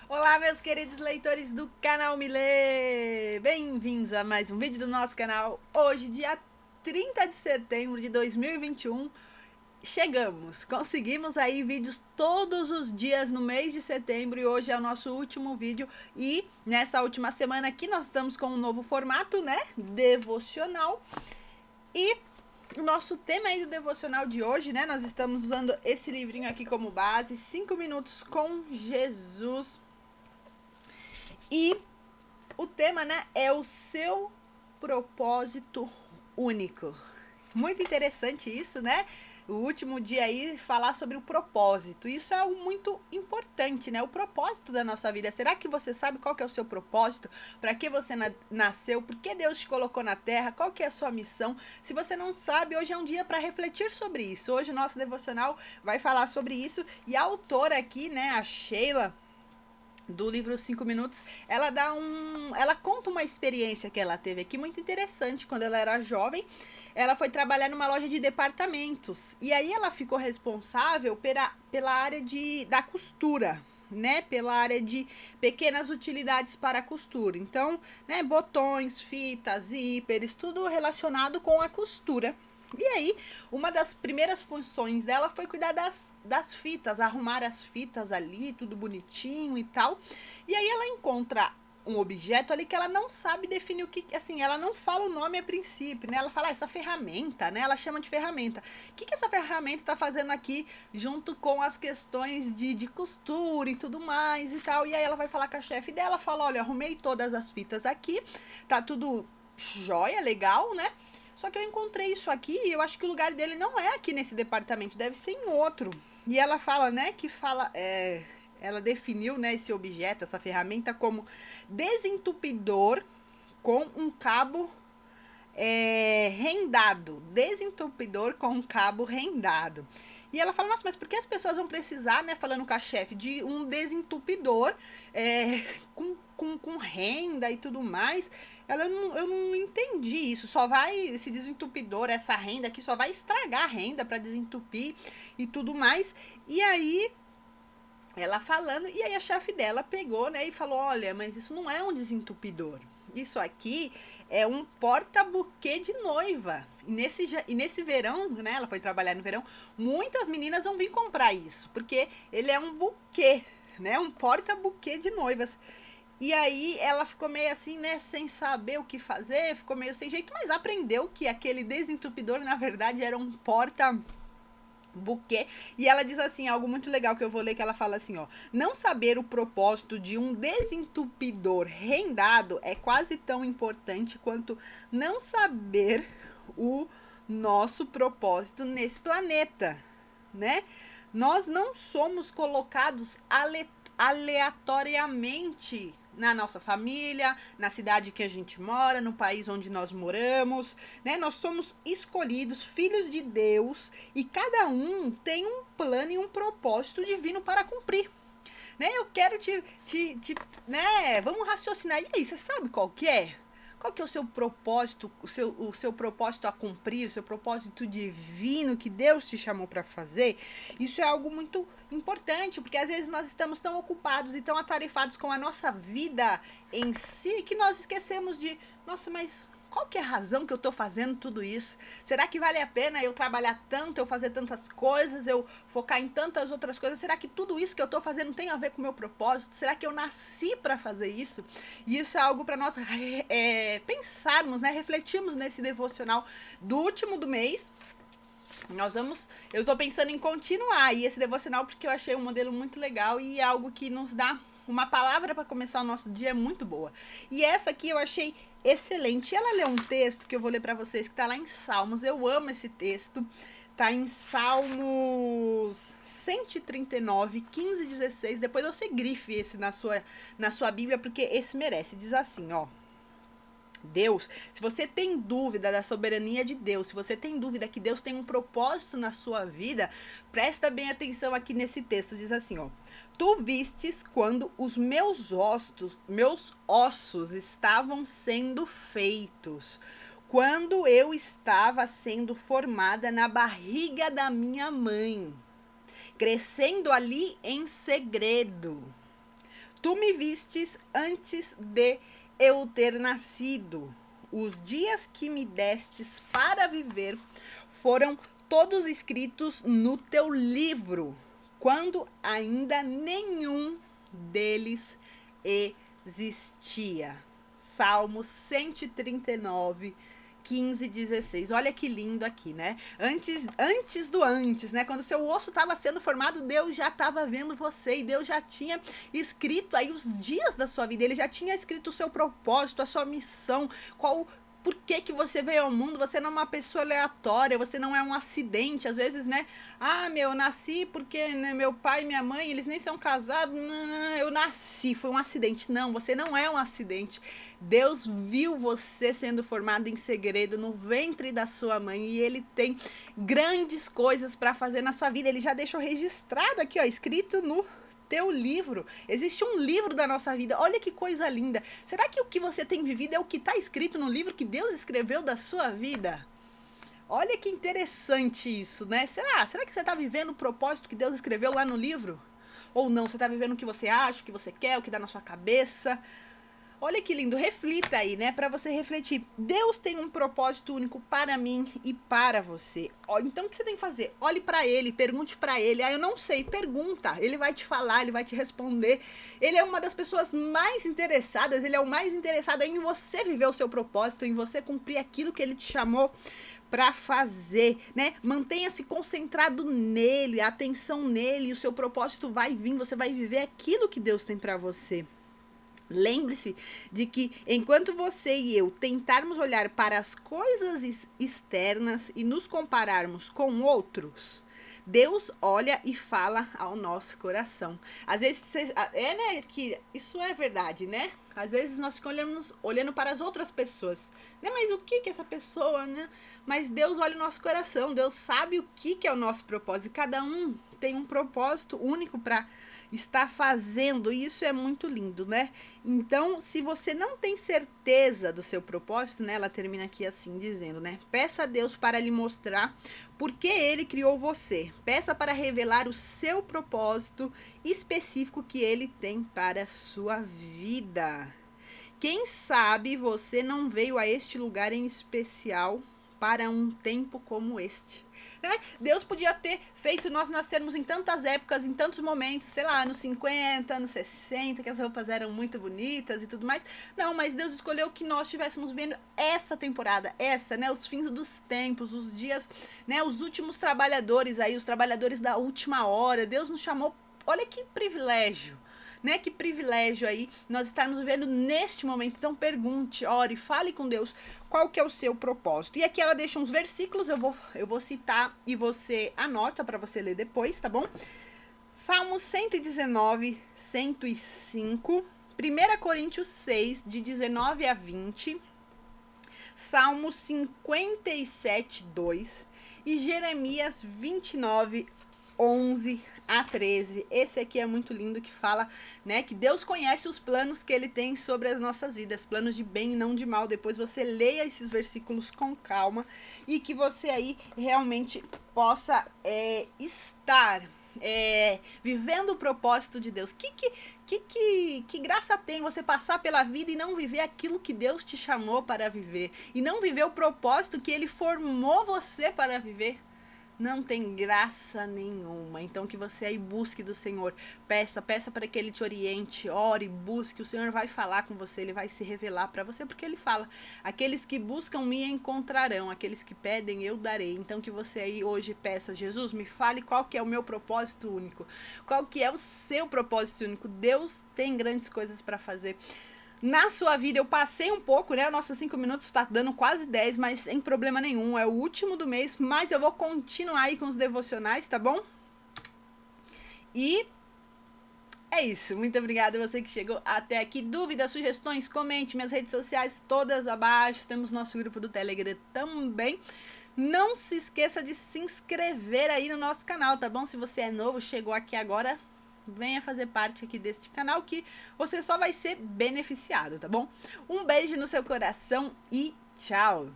Olá, meus queridos leitores do canal Milê! Bem-vindos a mais um vídeo do nosso canal. Hoje, dia 30 de setembro de 2021, chegamos! Conseguimos aí vídeos todos os dias no mês de setembro e hoje é o nosso último vídeo. E nessa última semana aqui nós estamos com um novo formato, né? Devocional. E o nosso tema aí do devocional de hoje, né? Nós estamos usando esse livrinho aqui como base, 5 minutos com Jesus. E o tema, né, é o seu propósito único. Muito interessante isso, né? O último dia aí falar sobre o propósito. Isso é algo muito importante, né? O propósito da nossa vida. Será que você sabe qual que é o seu propósito? Para que você nasceu? Por que Deus te colocou na terra? Qual que é a sua missão? Se você não sabe, hoje é um dia para refletir sobre isso. Hoje o nosso devocional vai falar sobre isso e a autora aqui, né, a Sheila, do livro 5 minutos, ela conta uma experiência que ela teve aqui muito interessante. Quando ela era jovem, ela foi trabalhar numa loja de departamentos e aí ela ficou responsável pela área da costura, né, pela área de pequenas utilidades para a costura. Então, né, botões, fitas, zíperes, tudo relacionado com a costura. E aí, uma das primeiras funções dela foi cuidar das fitas, arrumar as fitas ali, tudo bonitinho e tal. E aí ela encontra um objeto ali que ela não sabe definir o que, assim, ela não fala o nome a princípio, né? Ela fala, essa ferramenta, né? Ela chama de ferramenta. O que essa ferramenta tá fazendo aqui junto com as questões de costura e tudo mais e tal? E aí ela vai falar com a chefe dela, fala, olha, arrumei todas as fitas aqui, tá tudo jóia, legal, né? Só que eu encontrei isso aqui e eu acho que o lugar dele não é aqui nesse departamento, deve ser em outro. E ela fala, né, ela definiu, né, esse objeto, essa ferramenta como desentupidor com um cabo rendado, desentupidor com um cabo rendado. E ela fala, nossa, mas por que as pessoas vão precisar, né, falando com a chefe, de um desentupidor com renda e tudo mais? Eu não entendi isso. Só vai, esse desentupidor, essa renda aqui, só vai estragar a renda para desentupir e tudo mais. E aí ela falando, e aí a chefe dela pegou, né, e falou, olha, mas isso não é um desentupidor. Isso aqui é um porta-buquê de noiva. E nesse verão, né, ela foi trabalhar no verão, muitas meninas vão vir comprar isso, porque ele é um buquê, né, um porta-buquê de noivas. E aí ela ficou meio assim, né, sem saber o que fazer, ficou meio sem jeito, mas aprendeu que aquele desentupidor, na verdade, era um porta buquê. E ela diz assim, algo muito legal que eu vou ler, que ela fala assim, ó: não saber o propósito de um desentupidor rendado é quase tão importante quanto não saber o nosso propósito nesse planeta, né? Nós não somos colocados aleatoriamente na nossa família, na cidade que a gente mora, no país onde nós moramos, né? Nós somos escolhidos, filhos de Deus, e cada um tem um plano e um propósito divino para cumprir. Né? Eu quero né? Vamos raciocinar. E aí, você sabe qual que é? Qual que é o seu propósito, o seu propósito a cumprir, o seu propósito divino que Deus te chamou para fazer? Isso é algo muito importante, porque às vezes nós estamos tão ocupados e tão atarefados com a nossa vida em si que nós esquecemos de, nossa, mas qual que é a razão que eu estou fazendo tudo isso? Será que vale a pena eu trabalhar tanto, eu fazer tantas coisas, eu focar em tantas outras coisas? Será que tudo isso que eu estou fazendo tem a ver com o meu propósito? Será que eu nasci para fazer isso? E isso é algo para nós pensarmos, né? Refletirmos nesse devocional do último do mês. Eu estou pensando em continuar aí esse devocional porque eu achei um modelo muito legal e algo que nos dá uma palavra para começar o nosso dia muito boa. E essa aqui eu achei excelente. Ela lê um texto que eu vou ler para vocês que está lá em Salmos. Eu amo esse texto. Tá em Salmos 139, 15 e 16. Depois você grife esse na sua Bíblia, porque esse merece. Diz assim, ó: Deus, se você tem dúvida da soberania de Deus, se você tem dúvida que Deus tem um propósito na sua vida, presta bem atenção aqui nesse texto, diz assim, ó: tu vistes quando os meus ossos estavam sendo feitos, quando eu estava sendo formada na barriga da minha mãe, crescendo ali em segredo. Tu me vistes antes de eu ter nascido. Os dias que me destes para viver foram todos escritos no teu livro, quando ainda nenhum deles existia. Salmo 139, 15, 16. Olha que lindo aqui, né? Antes do antes, né? Quando o seu osso estava sendo formado, Deus já estava vendo você e Deus já tinha escrito aí os dias da sua vida. Ele já tinha escrito o seu propósito, a sua missão, por que você veio ao mundo. Você não é uma pessoa aleatória, você não é um acidente. Às vezes, né? Eu nasci porque, né, meu pai e minha mãe, eles nem são casados. Não, eu nasci, foi um acidente. Não, você não é um acidente. Deus viu você sendo formado em segredo no ventre da sua mãe e Ele tem grandes coisas para fazer na sua vida. Ele já deixou registrado aqui, ó, escrito no teu livro. Existe um livro da nossa vida. Olha que coisa linda. Será que o que você tem vivido é o que está escrito no livro que Deus escreveu da sua vida? Olha que interessante isso, né? Será que você está vivendo o propósito que Deus escreveu lá no livro? Ou não? Você está vivendo o que você acha, o que você quer, o que dá na sua cabeça? Olha que lindo, reflita aí, né? Para você refletir. Deus tem um propósito único para mim e para você. Então o que você tem que fazer? Olhe para Ele, pergunte para Ele. Eu não sei, pergunta. Ele vai te falar, Ele vai te responder. Ele é uma das pessoas mais interessadas, Ele é o mais interessado em você viver o seu propósito, em você cumprir aquilo que Ele te chamou para fazer, né? Mantenha-se concentrado nele, a atenção nele, e o seu propósito vai vir, você vai viver aquilo que Deus tem para você. Lembre-se de que enquanto você e eu tentarmos olhar para as coisas externas e nos compararmos com outros, Deus olha e fala ao nosso coração. Às vezes, né, que isso é verdade, né? Às vezes nós ficamos olhando para as outras pessoas, né? Mas o que essa pessoa, né? Mas Deus olha o nosso coração, Deus sabe o que é o nosso propósito. Cada um tem um propósito único para está fazendo, e isso é muito lindo, né? Então, se você não tem certeza do seu propósito, né? Ela termina aqui assim, dizendo, né? Peça a Deus para lhe mostrar por que Ele criou você. Peça para revelar o seu propósito específico que Ele tem para a sua vida. Quem sabe você não veio a este lugar em especial para um tempo como este. Né? Deus podia ter feito nós nascermos em tantas épocas, em tantos momentos, sei lá, anos 50, anos 60, que as roupas eram muito bonitas e tudo mais. Não, mas Deus escolheu que nós estivéssemos vendo essa temporada, né, os fins dos tempos, os dias, né, os últimos trabalhadores aí, os trabalhadores da última hora. Deus nos chamou, olha que privilégio. Né? Que privilégio aí nós estarmos vivendo neste momento. Então pergunte, ore, fale com Deus qual que é o seu propósito. E aqui ela deixa uns versículos, eu vou citar e você anota para você ler depois, tá bom? Salmo 119, 105, 1 Coríntios 6, de 19 a 20, Salmo 57, 2 e Jeremias 29, 11 a 13. Esse aqui é muito lindo, que fala, né, que Deus conhece os planos que Ele tem sobre as nossas vidas, planos de bem e não de mal. Depois você leia esses versículos com calma e que você aí realmente possa estar vivendo o propósito de Deus. Que graça tem você passar pela vida e não viver aquilo que Deus te chamou para viver, e não viver o propósito que Ele formou você para viver? Não tem graça nenhuma. Então que você aí busque do Senhor, peça para que Ele te oriente, ore, busque. O Senhor vai falar com você, Ele vai se revelar para você, porque Ele fala, aqueles que buscam me encontrarão, aqueles que pedem eu darei. Então que você aí hoje peça, Jesus, me fale qual que é o meu propósito único, qual que é o seu propósito único. Deus tem grandes coisas para fazer na sua vida. Eu passei um pouco, né? Nossos 5 minutos está dando quase 10, mas sem problema nenhum. É o último do mês, mas eu vou continuar aí com os devocionais, tá bom? E é isso. Muito obrigada a você que chegou até aqui. Dúvidas, sugestões, comente. Minhas redes sociais todas abaixo. Temos nosso grupo do Telegram também. Não se esqueça de se inscrever aí no nosso canal, tá bom? Se você é novo, chegou aqui agora, venha fazer parte aqui deste canal que você só vai ser beneficiado, tá bom? Um beijo no seu coração e tchau!